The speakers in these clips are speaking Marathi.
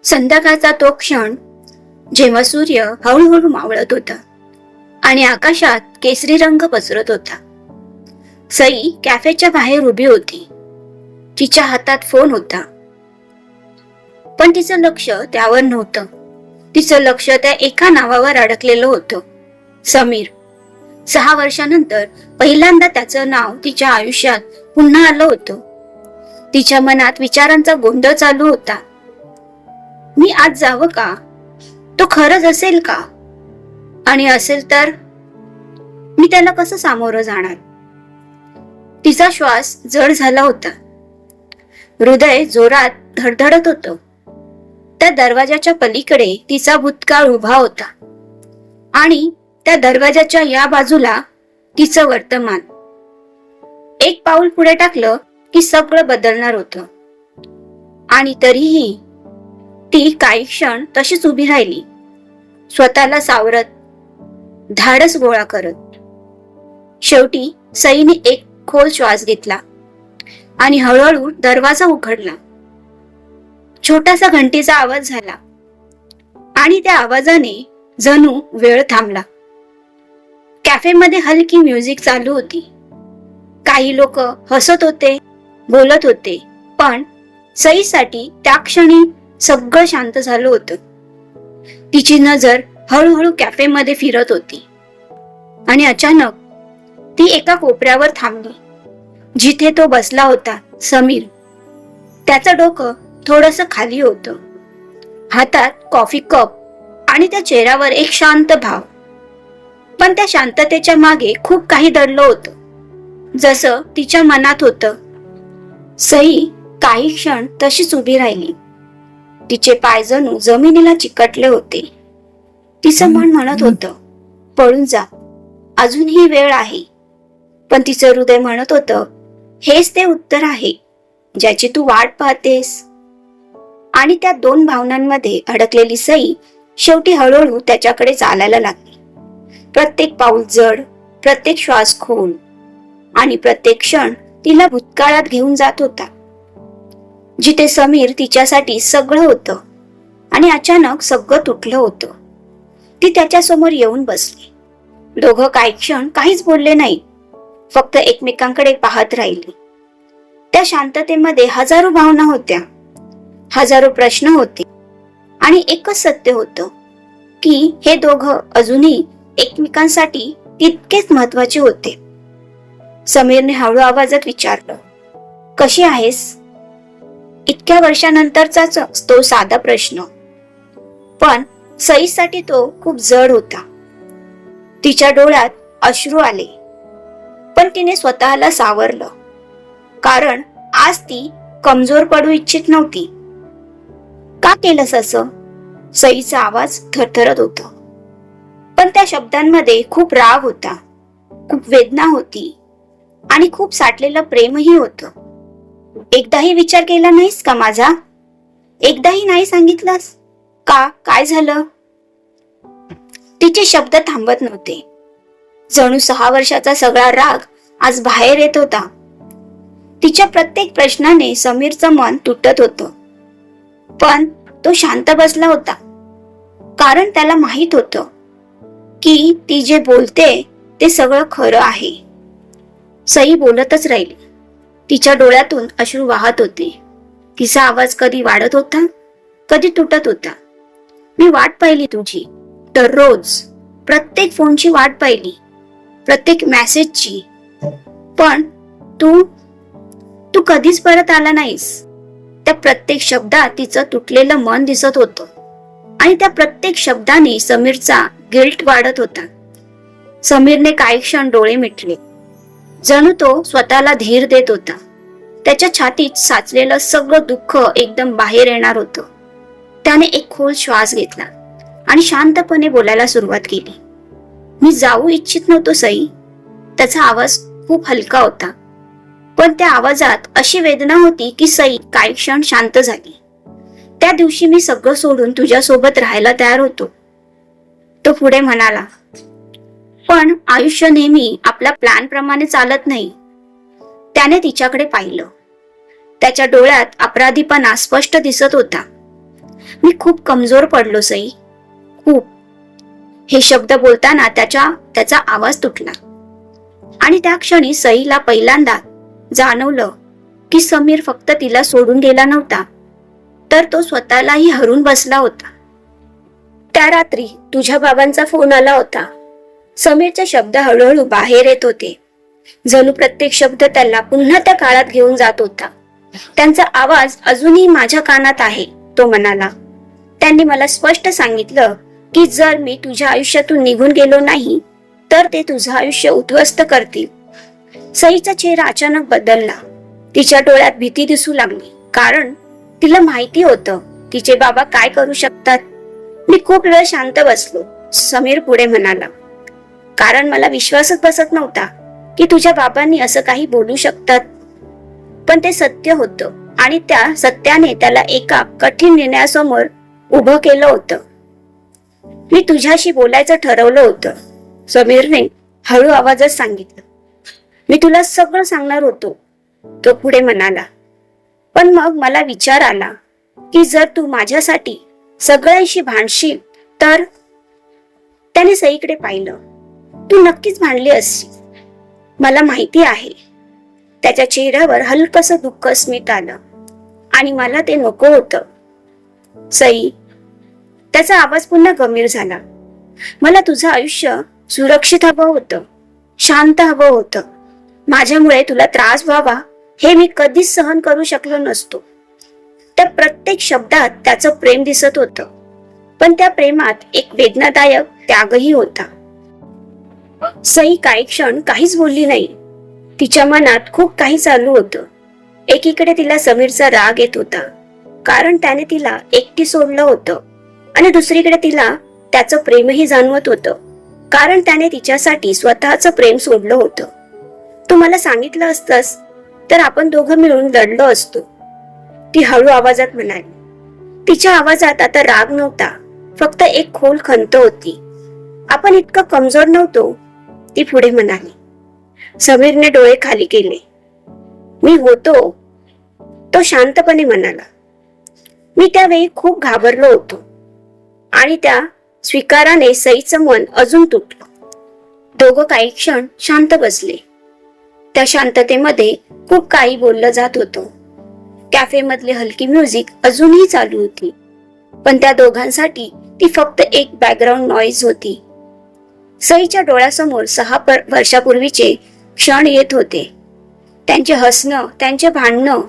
संध्याकाळचा तो क्षण जेव्हा सूर्य हळूहळू मावळत होता आणि आकाशात केसरी रंग पसरत होता. सई कॅफेच्या बाहेर उभी होती. तिच्या हातात फोन होता, पण तिचं लक्ष त्यावर नव्हतं. तिचं लक्ष त्या एका नावावर अडकलेलं होतं, समीर. 6 वर्षानंतर पहिल्यांदा त्याचं नाव तिच्या आयुष्यात पुन्हा आलं होतं. तिच्या मनात विचारांचा गोंधळ चालू होता. मी आज जावं का? तो खरंच असेल का? आणि असेल तर मी त्याला कसं सामोरं जाणार? तिचा श्वास जड झाला होता. हृदय जोरात धडधडत होतं. त्या दरवाजाच्या पलीकडे तिचा भूतकाळ उभा होता आणि त्या दरवाजाच्या या बाजूला तिचं वर्तमान. एक पाऊल पुढे टाकलं की सगळं बदलणार होतं. आणि तरीही ती काही क्षण तशीच उभी राहिली, स्वतःला सावरत, धाडस गोळा करत. शेवटी सईने एक खोल श्वास घेतला आणि हळूहळू दरवाजा उघडला. छोटासा घंटीचा आवाज झाला आणि त्या आवाजाने जणू वेळ थांबला. कॅफेमध्ये हलकी म्युझिक चालू होती. काही लोक हसत होते, बोलत होते, पण सईसाठी त्या क्षणी सगळं शांत झालं होतं. तिची नजर हळूहळू कॅफेमध्ये फिरत होती आणि अचानक ती एका कोपऱ्यावर थांबली, जिथे तो बसला होता, समीर. त्याचं डोकं थोडंसं खाली होतं, हातात कॉफी कप आणि त्या चेहऱ्यावर एक शांत भाव. पण त्या शांततेच्या मागे खूप काही दडलं होतं, जसं तिच्या मनात होतं. सई काही क्षण तशीच उभी राहिली. तिचे पाय जणू जमिनीला चिकटले होते. तिचं मन म्हणत होतं, पळून जा, अजूनही वेळ आहे. पण तिचं हृदय म्हणत होतं, हेच ते उत्तर आहे ज्याची तू वाट पाहतेस. आणि त्या दोन भावनांमध्ये अडकलेली सई शेवटी हळूहळू त्याच्याकडे चालायला लागली. प्रत्येक पाऊल जड, प्रत्येक श्वास खोल आणि प्रत्येक क्षण तिला भूतकाळात घेऊन जात होता, जिथे समीर तिच्यासाठी सगळं होतं आणि अचानक सगळं तुटलं होतं. ती त्याच्या समोर येऊन बसली. दोघं काही क्षण काहीच बोलले नाही, फक्त एकमेकांकडे पाहत राहिले. त्या शांततेमध्ये हजारो भावना होत्या, हजारो प्रश्न होते आणि एकच सत्य होतं की हे दोघं अजूनही एकमेकांसाठी तितकेच महत्वाचे होते. समीरने हळू आवाजात विचारलं, कशी आहेस? इतक्या वर्षानंतरचाच तो साधा प्रश्न, पण सईसाठी तो खूप जड होता. तिच्या डोळ्यात अश्रू आले, पण तिने स्वतःला सावरलं, कारण आज ती कमजोर पडू इच्छित नव्हती. का केलंस असं? सईचा आवाज थरथरत होता, पण त्या शब्दांमध्ये खूप राग होता, खूप वेदना होती आणि खूप साठलेलं प्रेमही होतं. एकदाही विचार केला नाहीस का माझा? एकदाही नाही सांगितलंस का काय झालं? तिचे शब्द थांबत नव्हते. जणू 6 वर्षाचा सगळा राग आज बाहेर येत होता. तिच्या प्रत्येक प्रश्नाने समीरचं मन तुटत होतं, पण तो शांत बसला होता, कारण त्याला माहित होतं की ती जे बोलते ते सगळं खरं आहे. सई बोलतच राहिली. तिच्या डोळ्यातून अश्रू वाहत होते. तिचा आवाज कधी वाढत होता, कधी तुटत होता. मी वाट पाहिली तुझी, दररोज प्रत्येक फोनची वाट पाहिली, प्रत्येक मेसेजची, पण तू कधीच परत आला नाहीस. त्या प्रत्येक शब्दात तिचं तुटलेलं मन दिसत होतं आणि त्या प्रत्येक शब्दाने समीरचा गिल्ट वाढत होता. समीरने काही क्षण डोळे मिटले, जणू तो स्वतःला धीर देत होता. त्याच्या छातीत साचलेलं सगळं दुःख एकदम बाहेर येणार होतं. त्याने एक खोल श्वास घेतला आणि शांतपणे बोलायला सुरुवात केली. मी जाऊ इच्छित नव्हतो सई. त्याचा आवाज खूप हलका होता, पण त्या आवाजात अशी वेदना होती की सई काही क्षण शांत झाली. त्या दिवशी मी सगळं सोडून तुझ्या सोबत राहायला तयार होतो, तो पुढे म्हणाला. पण आयुष्य नेहमी आपल्या प्लॅन प्रमाणे चालत नाही. त्याने तिच्याकडे पाहिलं. त्याच्या डोळ्यात अपराधीपणा स्पष्ट दिसत होता. मी खूप कमजोर पडलो सई, खूप. हे शब्द बोलताना त्याचा आवाज तुटला आणि त्या क्षणी सईला पहिल्यांदा जाणवलं की समीर फक्त तिला सोडून गेला नव्हता, तर तो स्वतःलाही हरून बसला होता. त्या रात्री तुझ्या बाबांचा फोन आला होता. समीरचे शब्द हळूहळू बाहेर येत होते. जणू प्रत्येक शब्द त्याला पुन्हा त्या काळात घेऊन जात होता. त्यांचा आवाज अजूनही माझ्या कानात आहे. तो म्हणाला, त्यांनी मला स्पष्ट सांगितलं की जर मी तुझ्या आयुष्यातून निघून गेलो नाही तर ते तुझं आयुष्य उद्ध्वस्त करतील. सईचा चेहरा अचानक बदलला. तिच्या डोळ्यात भीती दिसू लागली, कारण तिला माहिती होतं तिचे बाबा काय करू शकतात. मी खूप वेळ शांत बसलो. समीर पुढे म्हणाला, कारण मला विश्वासच बसत नव्हता की तुझ्या बाबांनी असं काही बोलू शकतात. पण ते सत्य होतं आणि त्या सत्याने त्याला एका कठीण निर्णयासमोर उभं केलं होतं. मी तुझ्याशी बोलायचं ठरवलं होतं, समीरने हळू आवाजात सांगितलं. मी तुला सगळं सांगणार होतो, तो पुढे म्हणाला. पण मग मला विचार आला की जर तू माझ्यासाठी सगळ्यांशी भांडशील तर. त्याने सईकडे पाहिलं. तू नक्कीच भांडली असशील, मला माहिती आहे. त्याच्या चेहऱ्यावर हलकसं दुःख स्मित आलं आणि मला ते नको होतं. सई, त्याचा आवाज पुन्हा गंभीर झाला. मला तुझं आयुष्य सुरक्षित हवं होतं, शांत हवं होतं. माझ्यामुळे तुला त्रास व्हावा हे मी कधीच सहन करू शकलो नसतो. त्या प्रत्येक शब्दात त्याचं प्रेम दिसत होतं, पण त्या प्रेमात एक वेदनादायक त्यागही होता. सई काही क्षण काहीच बोलली नाही. तिच्या मनात खूप काही चालू होतं. एकीकडे तिला समीरचा राग येत होता, कारण त्याने तिला एकटी सोडलं होतं, आणि दुसरीकडे तिला त्याचं प्रेमही जाणवत होतं, कारण त्याने तिच्यासाठी स्वतःचं प्रेम सोडलं होतं. तू मला सांगितलं असतंस तर आपण दोघं मिळून लढलो असतो, ती हळू आवाजात म्हणाली. तिच्या आवाजात आता राग नव्हता, फक्त एक खोल खंत होती. आपण इतकं कमजोर नव्हतो, ती पुढे म्हणाली. समीरने डोळे खाली केले. मी होतो, तो शांतपणे म्हणाला. मी त्यावेळी खूप घाबरलो होतो आणि त्या स्वीकाराने सईचं मन अजून तुटलं. दोघं काही क्षण शांत बसले. त्या शांततेमध्ये खूप काही बोललं जात होतं. कॅफे मधली हलकी म्युझिक अजूनही चालू होती, पण त्या दोघांसाठी ती फक्त एक बॅकग्राऊंड नॉईज होती. सईच्या डोळ्यासमोर 6 वर्षापूर्वीचे क्षण येत होते. त्यांचे हसणं, त्यांचे भांडणं,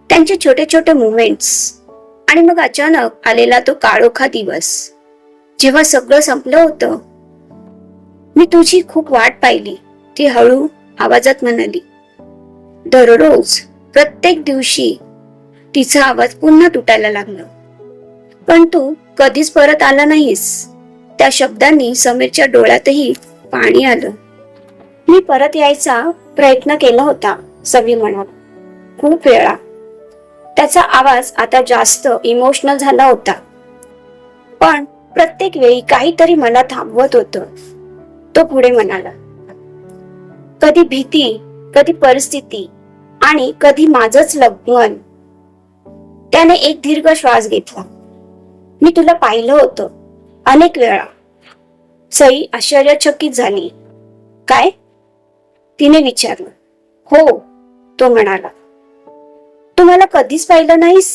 त्यांचे छोटे छोटे मुवमेंट्स, आणि मग अचानक आलेला तो काळोखा दिवस जेव्हा सगळं संपलं होतं. मी तुझी खूप वाट पाहिली, ती हळू आवाजात म्हणाली. दररोज, प्रत्येक दिवशी. तिचा आवाज पुन्हा तुटायला लागला. पण तू कधीच परत आला नाहीस. त्या शब्दांनी समीरच्या डोळ्यातही पाणी आलं. मी परत यायचा प्रयत्न केला होता, समीर म्हणाला, खूप वेळा. त्याचा आवाज आता जास्त इमोशनल झाला होता. पण प्रत्येक वेळी काहीतरी मला थांबवत होतं, तो पुढे म्हणाला. कधी भीती, कधी परिस्थिती, आणि कधी माझंच लग्न. त्याने एक दीर्घ श्वास घेतला. मी तुला पाहिलं होतं अनेक वेळा. सई आश्चर्यचकित झाली. काय? तिने विचारलं. हो, तो म्हणाला. तू मला कधीच पाहिलं नाहीस,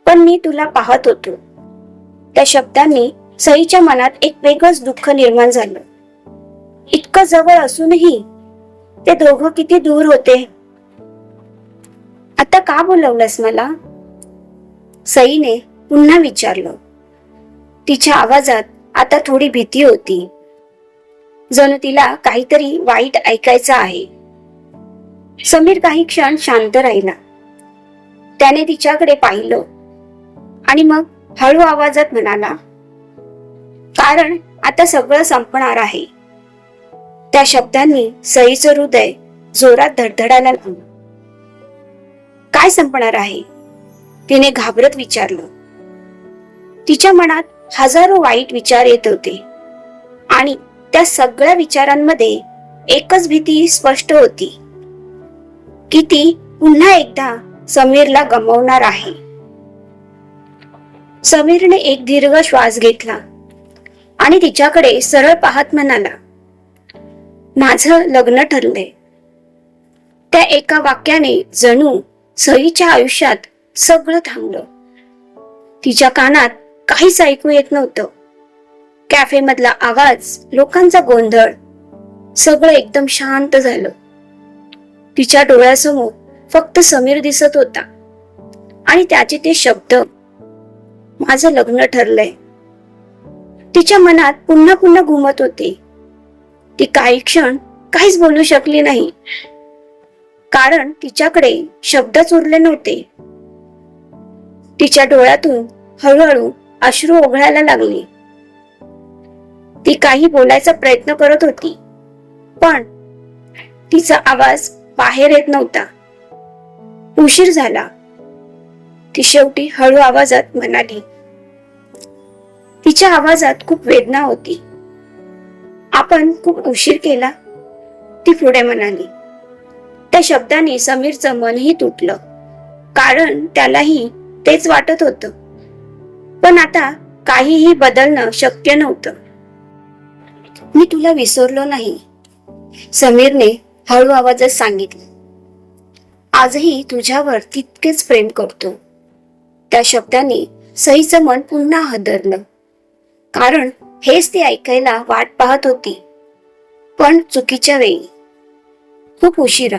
पण मी तुला पाहत होतो. त्या शब्दांनी सईच्या मनात एक वेगळंच दुःख निर्माण झालं. इतकं जवळ असूनही ते दोघं किती दूर होते. आता का बोलवलंस मला? सईने पुन्हा विचारलं. तिच्या आवाजात आता थोडी भीती होती, जणू तिला काहीतरी वाईट ऐकायचं आहे. समीर काही क्षण शांत राहिला. त्याने तिच्याकडे पाहिलं आणि मग हळू आवाजात म्हणाला, कारण आता सगळं संपणार आहे. त्या शब्दांनी सईचं हृदय जोरात धडधडायला लागलं. काय संपणार आहे? तिने घाबरत विचारलं. तिच्या मनात हजारो वाईट विचार येत होते, आणि त्या सगळ्या विचारांमध्ये एकच भीती स्पष्ट होती, की ती पुन्हा एकदा समीरला गमावणार आहे. समीरने एक दीर्घ श्वास घेतला आणि तिच्याकडे सरळ पाहत म्हणाला, माझं लग्न ठरलंय. त्या एका वाक्याने जणू सईच्या आयुष्यात सगळं थांबलं. तिच्या कानात काहीच ऐकू येत नव्हतं. कॅफे मधला आवाज, लोकांचा गोंधळ, सगळं एकदम शांत झालं. तिच्या डोळ्यासमोर फक्त समीर दिसत होता आणि त्याचे ते शब्द, माझं लग्न ठरलंय, तिच्या मनात पुन्हा पुन्हा घुमत होते. ती काही क्षण काहीच बोलू शकली नाही, कारण तिच्याकडे शब्दच उरले नव्हते. तिच्या डोळ्यातून हळूहळू अश्रू ओघळायला लागले. ती काही बोलायचा प्रयत्न करत होती, पण तिचा आवाज बाहेर येत नव्हता. उशीर झाला. ती शेवटी हळू आवाजात म्हणाली. तिच्या आवाजात खूप वेदना होती. आपण खूप उशीर केला, ती पुढे म्हणाली. त्या शब्दाने समीरचं मनही तुटलं, कारण त्यालाही तेच वाटत होतं. पण आता काहीही बदलणं शक्य नव्हतं. मी तुला विसरलो नाही, समीरने हळू आवाजात सांगितलं. आजही तुझ्यावर तितकेच प्रेम करतो. त्या शब्दाने सईचं मन पुन्हा हादरलं, कारण हेच ती ऐकायला वाट पाहत होती, पण चुकीच्या वेळी, खूप उशिरा.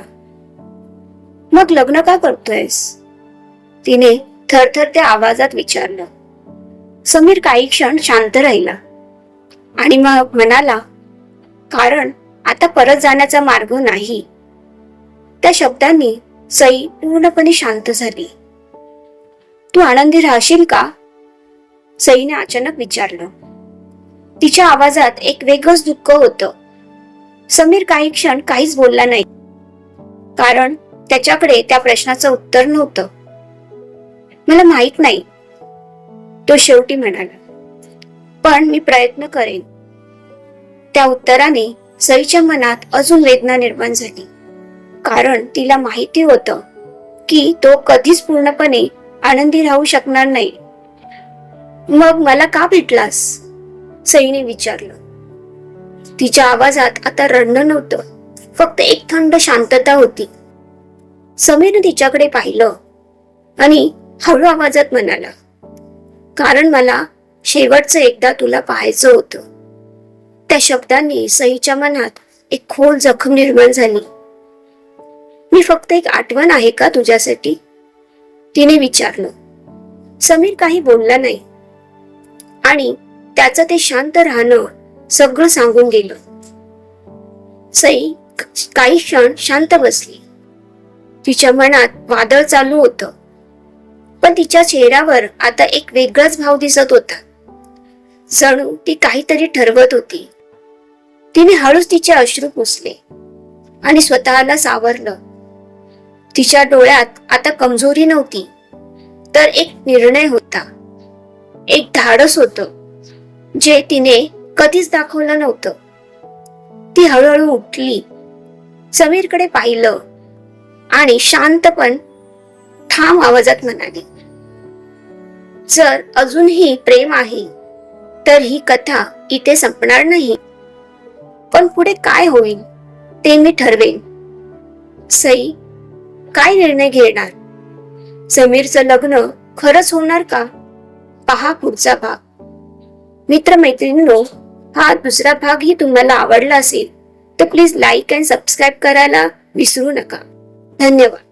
मग लग्न का करतोयस? तिने थरथरत्या आवाजात विचारलं. समीर काही क्षण शांत राहिला आणि मग म्हणाला, कारण आता परत जाण्याचा मार्ग नाही. त्या शब्दांनी सई पूर्णपणे शांत झाली. तू आनंदी राहशील का? सईने अचानक विचारलं. तिच्या आवाजात एक वेगळंच दुःख होतं. समीर काही क्षण काहीच बोलला नाही, कारण त्याच्याकडे त्या प्रश्नाचं उत्तर नव्हतं. मला माहित नाही, तो शेवटी म्हणाला, पण मी प्रयत्न करेन. त्या उत्तराने सईच्या मनात अजून वेदना निर्माण झाली, कारण तिला माहिती होतं की तो कधीच पूर्णपणे आनंदी राहू शकणार नाही. मग मला का भेटलास? सईने विचारलं. तिच्या आवाजात आता रडणं नव्हतं, फक्त एक थंड शांतता होती. समीरने तिच्याकडे पाहिलं आणि हळू आवाजात म्हणाला, कारण मला शेवटचं एकदा तुला पाहायचं होतं. त्या शब्दांनी सईच्या मनात एक खोल जखम निर्माण झाली. मी फक्त एक आठवण आहे का तुझ्यासाठी? तिने विचारलं. समीर काही बोलला नाही आणि त्याचं ते शांत राहणं सगळं सांगून गेलं. सई काही क्षण शांत बसली. तिच्या मनात वादळ चालू होतं, पण तिच्या चेहऱ्यावर आता एक वेगळाच भाव दिसत होता. जणू ती काहीतरी ठरवत होती. तिने हळूच तिचे अश्रू पुसले आणि स्वतःला सावरलं. तिच्या डोळ्यात आता कमजोरी नव्हती, तर एक निर्णय होता, एक धाडस होतं, जे तिने कधीच दाखवलं नव्हतं. ती हळूहळू उठली, समीरकडे पाहिलं आणि शांत पण ठाम आवाजात म्हणाली, जर अजूनही प्रेम आहे तर ही कथा इथे संपणार नाही, पण पुढे काय होईल ते मी ठरवेन. सई काय निर्णय घेणार? समीरचं लग्न खरंच होणार का? पहा पुढचा भाग. मित्रमैत्रिणींनो, हा दुसरा भाग ही तुम्हाला आवडला असेल तर प्लीज लाईक अँड सबस्क्राईब करायला विसरू नका. धन्यवाद.